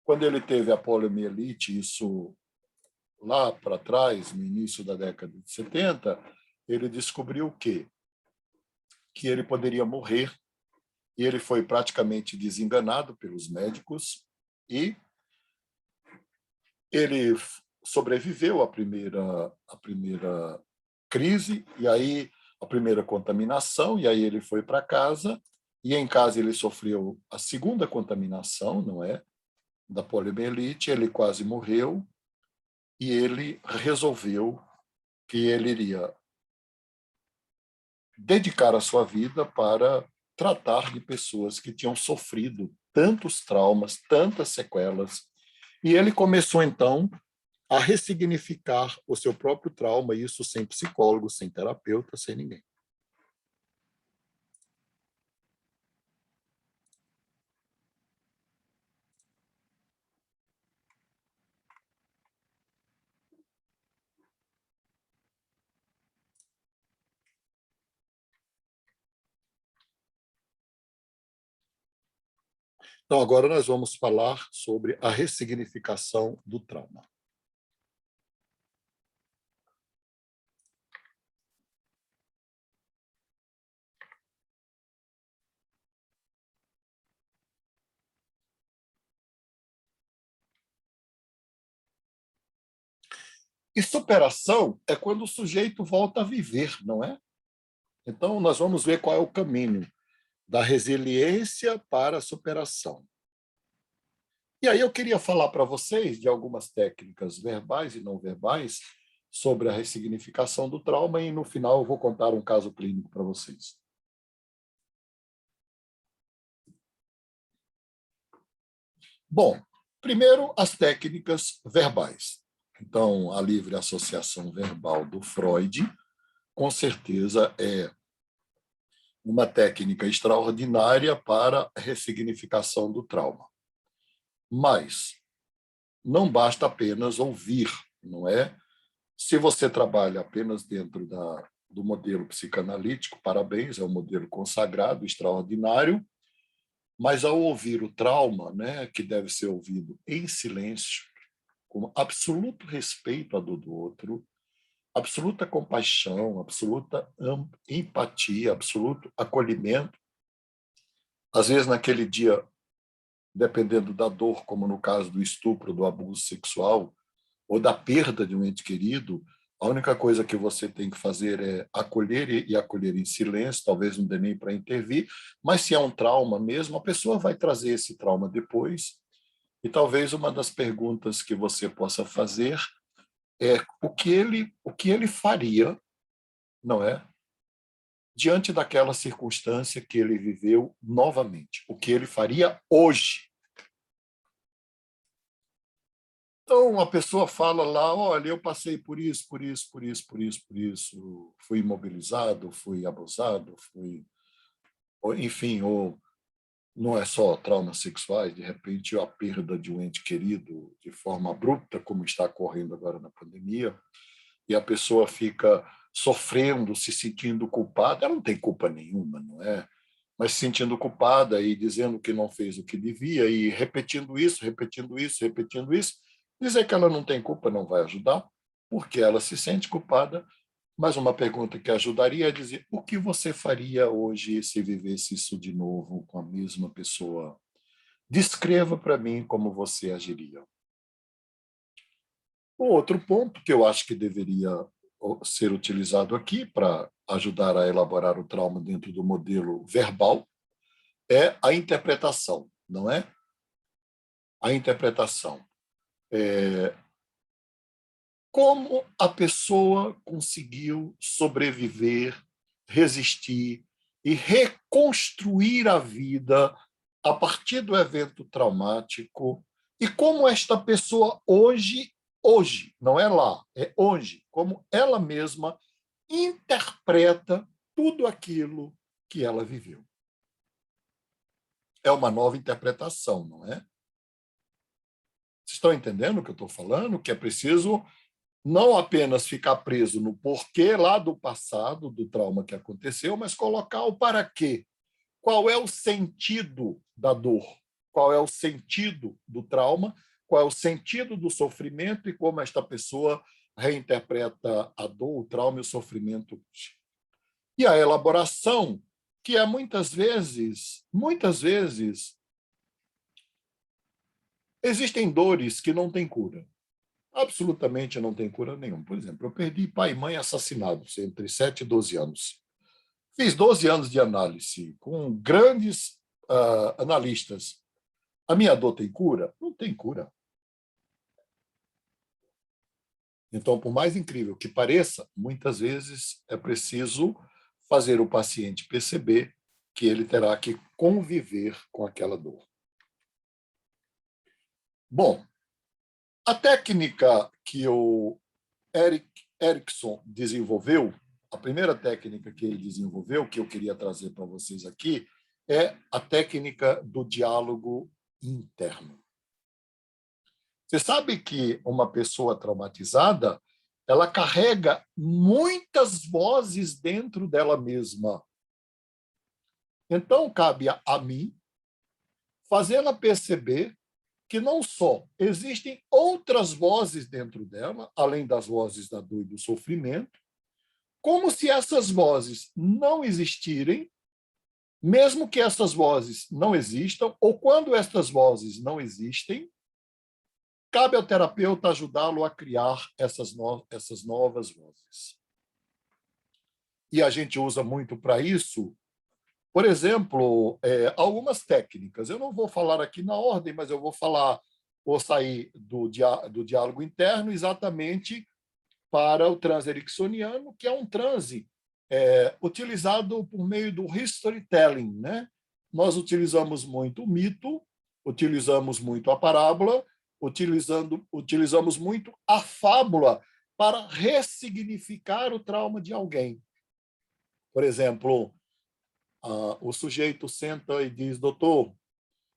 Quando ele teve a poliomielite, isso lá para trás, no início da década de 70, ele descobriu que ele poderia morrer, e ele foi praticamente desenganado pelos médicos, e ele sobreviveu à primeira crise, e aí a primeira contaminação, e aí ele foi para casa, e em casa ele sofreu a segunda contaminação, não é? Da poliomielite, ele quase morreu, e ele resolveu que ele iria dedicar a sua vida para tratar de pessoas que tinham sofrido tantos traumas, tantas sequelas. E ele começou, então, a ressignificar o seu próprio trauma, isso sem psicólogo, sem terapeuta, sem ninguém. Então, agora nós vamos falar sobre a ressignificação do trauma. E superação é quando o sujeito volta a viver, não é? Então, nós vamos ver qual é o caminho da resiliência para a superação. E aí eu queria falar para vocês de algumas técnicas verbais e não verbais sobre a ressignificação do trauma, e no final eu vou contar um caso clínico para vocês. Bom, primeiro as técnicas verbais. Então, a livre associação verbal do Freud, com certeza, é uma técnica extraordinária para a ressignificação do trauma. Mas não basta apenas ouvir, não é? Se você trabalha apenas dentro do modelo psicanalítico, parabéns, é um modelo consagrado, extraordinário, mas ao ouvir o trauma, né, que deve ser ouvido em silêncio, com absoluto respeito à dor do outro, absoluta compaixão, absoluta empatia, absoluto acolhimento. Às vezes, naquele dia, dependendo da dor, como no caso do estupro, do abuso sexual, ou da perda de um ente querido, a única coisa que você tem que fazer é acolher e acolher em silêncio, talvez não dê nem para intervir, mas se é um trauma mesmo, a pessoa vai trazer esse trauma depois, e talvez uma das perguntas que você possa fazer é o que ele faria, não é? Diante daquela circunstância que ele viveu novamente, o que ele faria hoje. Então, a pessoa fala lá, olha, eu passei por isso, por isso, por isso, por isso, por isso, fui imobilizado, fui abusado, enfim, ou não é só traumas sexuais, de repente a perda de um ente querido de forma abrupta, como está ocorrendo agora na pandemia, e a pessoa fica sofrendo, se sentindo culpada, ela não tem culpa nenhuma, não é? Mas se sentindo culpada e dizendo que não fez o que devia, e repetindo isso, repetindo isso, repetindo isso, dizer que ela não tem culpa não vai ajudar, porque ela se sente culpada. Mas uma pergunta que ajudaria é dizer: o que você faria hoje se vivesse isso de novo com a mesma pessoa? Descreva para mim como você agiria. O outro ponto que eu acho que deveria ser utilizado aqui para ajudar a elaborar o trauma dentro do modelo verbal é a interpretação, não é? A interpretação. Como a pessoa conseguiu sobreviver, resistir e reconstruir a vida a partir do evento traumático e como esta pessoa hoje, não é lá, é hoje, como ela mesma interpreta tudo aquilo que ela viveu. É uma nova interpretação, não é? Vocês estão entendendo o que eu estou falando? Que é preciso não apenas ficar preso no porquê lá do passado, do trauma que aconteceu, mas colocar o para quê. Qual é o sentido da dor? Qual é o sentido do trauma? Qual é o sentido do sofrimento e como esta pessoa reinterpreta a dor, o trauma e o sofrimento hoje? E a elaboração, que é muitas vezes, existem dores que não têm cura. Absolutamente não tem cura nenhuma. Por exemplo, eu perdi pai e mãe assassinados entre 7 e 12 anos. Fiz 12 anos de análise com grandes analistas. A minha dor tem cura? Não tem cura. Então, por mais incrível que pareça, muitas vezes é preciso fazer o paciente perceber que ele terá que conviver com aquela dor. Bom, a técnica que o Erickson desenvolveu, a primeira técnica que ele desenvolveu, que eu queria trazer para vocês aqui, é a técnica do diálogo interno. Você sabe que uma pessoa traumatizada, ela carrega muitas vozes dentro dela mesma. Então, cabe a mim fazê-la perceber que não só existem outras vozes dentro dela, além das vozes da dor e do sofrimento, como se essas vozes não existirem, mesmo que essas vozes não existam, ou quando essas vozes não existem, cabe ao terapeuta ajudá-lo a criar essas novas vozes. E a gente usa muito para isso, por exemplo, algumas técnicas. Eu não vou falar aqui na ordem, mas eu vou sair do diálogo interno exatamente para o transe ericksoniano, que é um transe utilizado por meio do storytelling, né? Nós utilizamos muito o mito, utilizamos muito a parábola, utilizamos muito a fábula para ressignificar o trauma de alguém. Por exemplo, o sujeito senta e diz: doutor,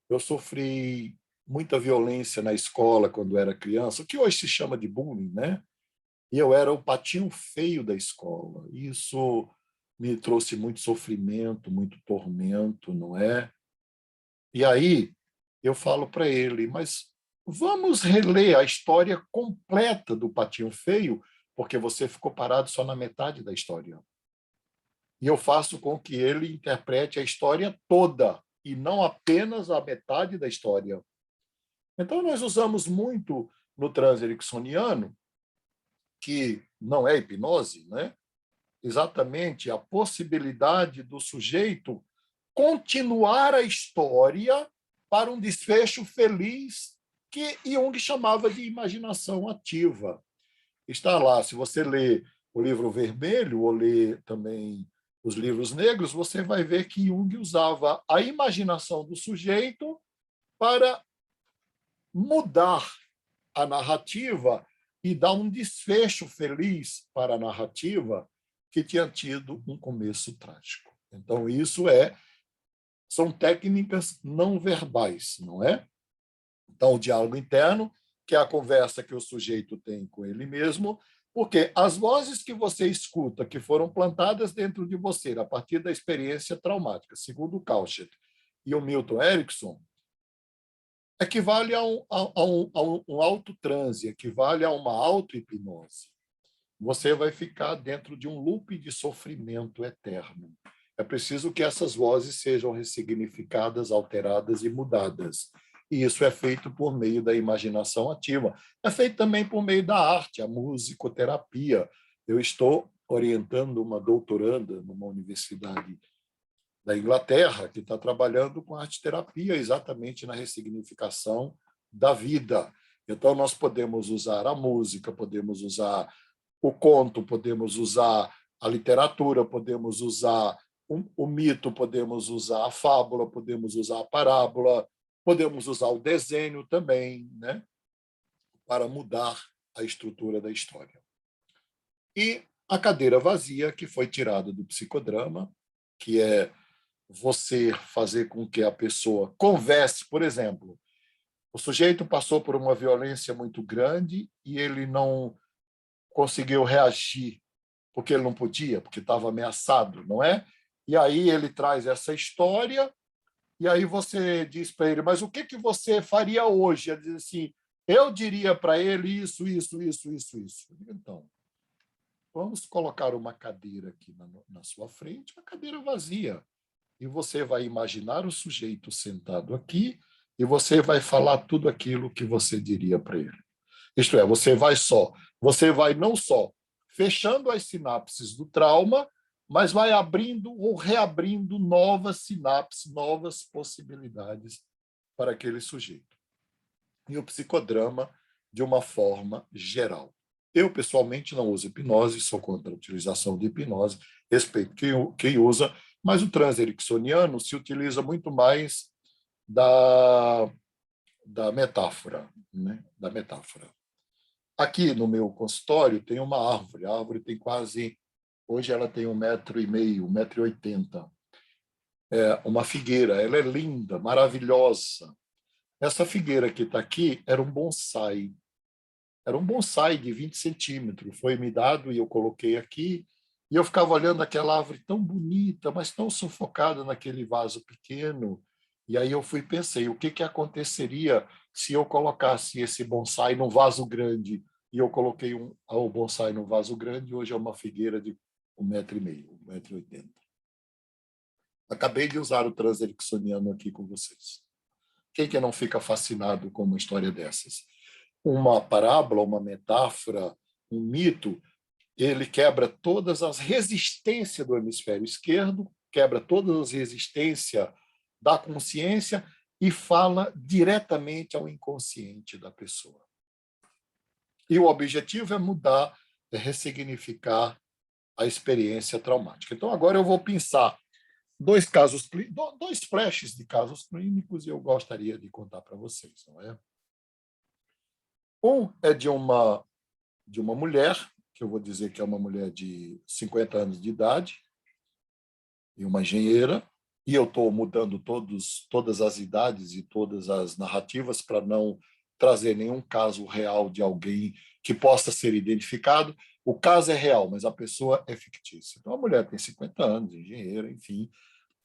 eu sofri muita violência na escola quando era criança, o que hoje se chama de bullying, né? E eu era o patinho feio da escola. Isso me trouxe muito sofrimento, muito tormento, não é? E aí eu falo para ele: mas vamos reler a história completa do patinho feio, porque você ficou parado só na metade da história. E eu faço com que ele interprete a história toda, e não apenas a metade da história. Então, nós usamos muito no transe ericksoniano, que não é hipnose, né? Exatamente a possibilidade do sujeito continuar a história para um desfecho feliz, que Jung chamava de imaginação ativa. Está lá, se você lê o livro vermelho ou lê também os livros negros, você vai ver que Jung usava a imaginação do sujeito para mudar a narrativa e dar um desfecho feliz para a narrativa que tinha tido um começo trágico. Então, são técnicas não verbais, não é? Então, o diálogo interno, que é a conversa que o sujeito tem com ele mesmo, porque as vozes que você escuta, que foram plantadas dentro de você a partir da experiência traumática, segundo o Kauchet e o Milton Erickson, equivale a um autotranse, equivale a uma auto-hipnose. Você vai ficar dentro de um loop de sofrimento eterno. É preciso que essas vozes sejam ressignificadas, alteradas e mudadas. E isso é feito por meio da imaginação ativa. É feito também por meio da arte, a musicoterapia. Eu estou orientando uma doutoranda numa universidade da Inglaterra, que está trabalhando com arte-terapia exatamente na ressignificação da vida. Então, nós podemos usar a música, podemos usar o conto, podemos usar a literatura, podemos usar o mito, podemos usar a fábula, podemos usar a parábola, podemos usar o desenho também, né, para mudar a estrutura da história. E a cadeira vazia, que foi tirada do psicodrama, que é você fazer com que a pessoa converse, por exemplo, o sujeito passou por uma violência muito grande e ele não conseguiu reagir porque ele não podia, porque estava ameaçado, não é? E aí ele traz essa história e aí você diz para ele, mas o que você faria hoje? Ele diz assim, eu diria para ele isso, isso, isso, isso, isso. Então, vamos colocar uma cadeira aqui na sua frente, uma cadeira vazia. E você vai imaginar o sujeito sentado aqui e você vai falar tudo aquilo que você diria para ele. Isto é, você vai não só fechando as sinapses do trauma, mas vai abrindo ou reabrindo novas sinapses, novas possibilidades para aquele sujeito. E o psicodrama de uma forma geral. Eu, pessoalmente, não uso hipnose, sou contra a utilização de hipnose, respeito quem usa, mas o transe ericksoniano se utiliza muito mais da metáfora, né? Da metáfora. Aqui no meu consultório tem uma árvore. A árvore tem quase... Hoje ela tem 1,5 m, 1,80 m. É uma figueira. Ela é linda, maravilhosa. Essa figueira que está aqui era um bonsai. Era um bonsai de 20 centímetros. Foi me dado e eu coloquei aqui. E eu ficava olhando aquela árvore tão bonita, mas tão sufocada naquele vaso pequeno. E aí eu fui e pensei, o que aconteceria se eu colocasse esse bonsai num vaso grande? E eu coloquei o bonsai no vaso grande, hoje é uma figueira de 1,5 m, 1,80 m. Acabei de usar o transericksoniano aqui com vocês. Quem que não fica fascinado com uma história dessas? Uma parábola, uma metáfora, um mito, ele quebra todas as resistências do hemisfério esquerdo, quebra todas as resistências da consciência e fala diretamente ao inconsciente da pessoa. E o objetivo é mudar, é ressignificar a experiência traumática. Então, agora eu vou pensar dois flashes de casos clínicos e eu gostaria de contar para vocês, não é? Um é de uma mulher, que eu vou dizer que é uma mulher de 50 anos de idade, e uma engenheira, e eu estou mudando todas as idades e todas as narrativas para não trazer nenhum caso real de alguém que possa ser identificado. O caso é real, mas a pessoa é fictícia. Então, a mulher tem 50 anos, engenheira, enfim,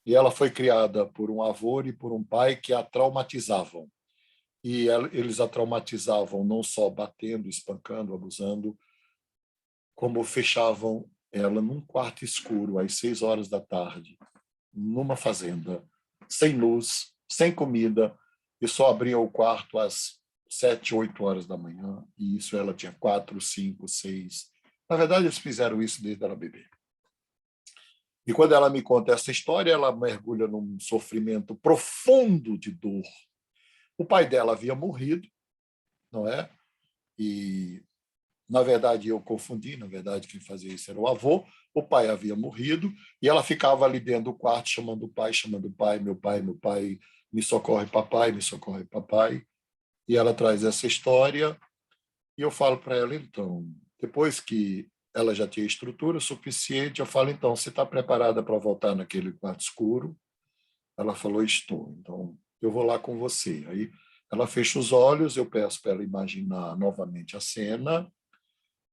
e ela foi criada por um avô e por um pai que a traumatizavam. E eles a traumatizavam não só batendo, espancando, abusando, como fechavam ela num quarto escuro às 6 horas da tarde, numa fazenda, sem luz, sem comida, e só abriam o quarto às 7, 8 horas da manhã, e isso ela tinha 4, 5, 6. Na verdade, eles fizeram isso desde ela bebê. E quando ela me conta essa história, ela mergulha num sofrimento profundo de dor. O pai dela havia morrido, não é? E, na verdade, eu confundi, na verdade, quem fazia isso era o avô. O pai havia morrido e ela ficava ali dentro do quarto chamando o pai, meu pai, me socorre, papai, me socorre, papai. E ela traz essa história e eu falo para ela, então, depois que ela já tinha estrutura suficiente, eu falo, então, você está preparada para voltar naquele quarto escuro? Ela falou, estou. Então, eu vou lá com você. Aí ela fecha os olhos, eu peço para ela imaginar novamente a cena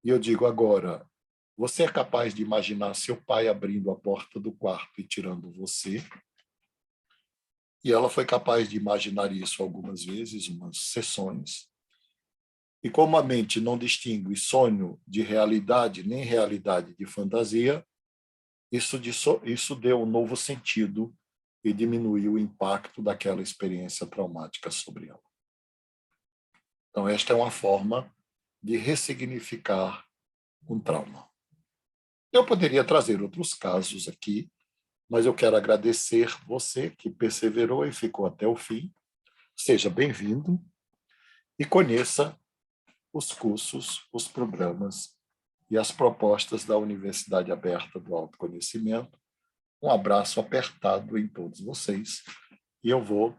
e eu digo, agora, você é capaz de imaginar seu pai abrindo a porta do quarto e tirando você? E ela foi capaz de imaginar isso algumas vezes, umas sessões. E como a mente não distingue sonho de realidade, nem realidade de fantasia, isso deu um novo sentido e diminuiu o impacto daquela experiência traumática sobre ela. Então, esta é uma forma de ressignificar um trauma. Eu poderia trazer outros casos aqui, mas eu quero agradecer você que perseverou e ficou até o fim. Seja bem-vindo e conheça os cursos, os programas e as propostas da Universidade Aberta do Autoconhecimento, Um abraço apertado em todos vocês. E eu vou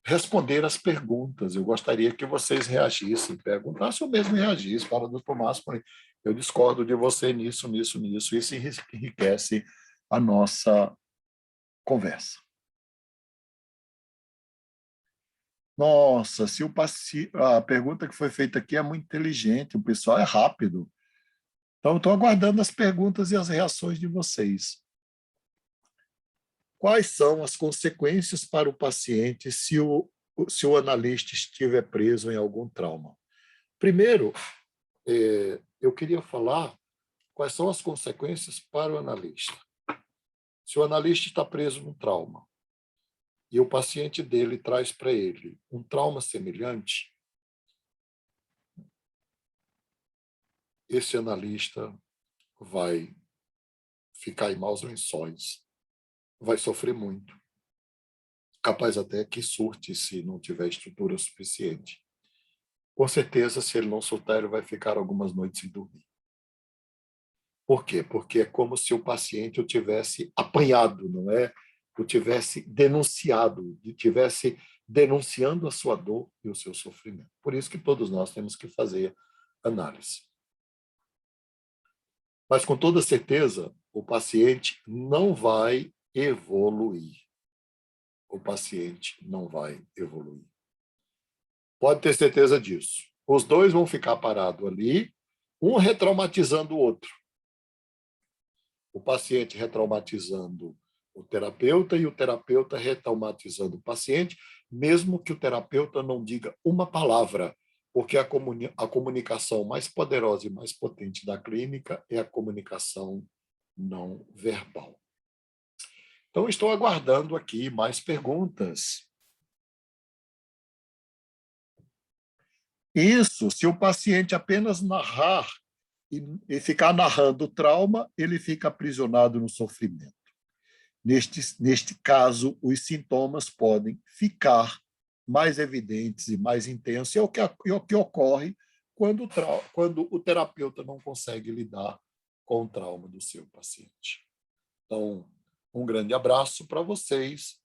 responder as perguntas. Eu gostaria que vocês reagissem, perguntassem ou mesmo reagissem. Fala, doutor Márcio, eu discordo de você nisso, nisso, nisso. Isso enriquece a nossa conversa. Nossa, se a pergunta que foi feita aqui é muito inteligente, o pessoal é rápido. Então, estou aguardando as perguntas e as reações de vocês. Quais são as consequências para o paciente se o analista estiver preso em algum trauma? Primeiro, eu queria falar quais são as consequências para o analista. Se o analista está preso num trauma e o paciente dele traz para ele um trauma semelhante, esse analista vai ficar em maus lençóis, vai sofrer muito, capaz até que surte se não tiver estrutura suficiente. Com certeza, se ele não soltar, ele vai ficar algumas noites sem dormir. Por quê? Porque é como se o paciente o tivesse apanhado, não é? O tivesse denunciado, tivesse denunciando a sua dor e o seu sofrimento. Por isso que todos nós temos que fazer análise. Mas, com toda certeza, o paciente não vai evoluir. O paciente não vai evoluir. Pode ter certeza disso. Os dois vão ficar parados ali, um retraumatizando o outro. O paciente retraumatizando o terapeuta e o terapeuta retraumatizando o paciente, mesmo que o terapeuta não diga uma palavra, porque a comunicação mais poderosa e mais potente da clínica é a comunicação não verbal. Então, estou aguardando aqui mais perguntas. Isso, se o paciente apenas narrar e ficar narrando o trauma, ele fica aprisionado no sofrimento. Neste caso, os sintomas podem ficar mais evidentes e mais intensos, e é o que ocorre quando o terapeuta não consegue lidar com o trauma do seu paciente. Então, um grande abraço para vocês.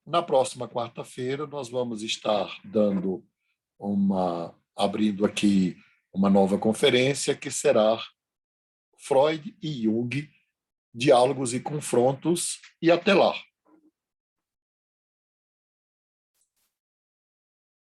Na próxima quarta-feira, nós vamos estar abrindo aqui uma nova conferência que será Freud e Jung, diálogos e confrontos, e até lá.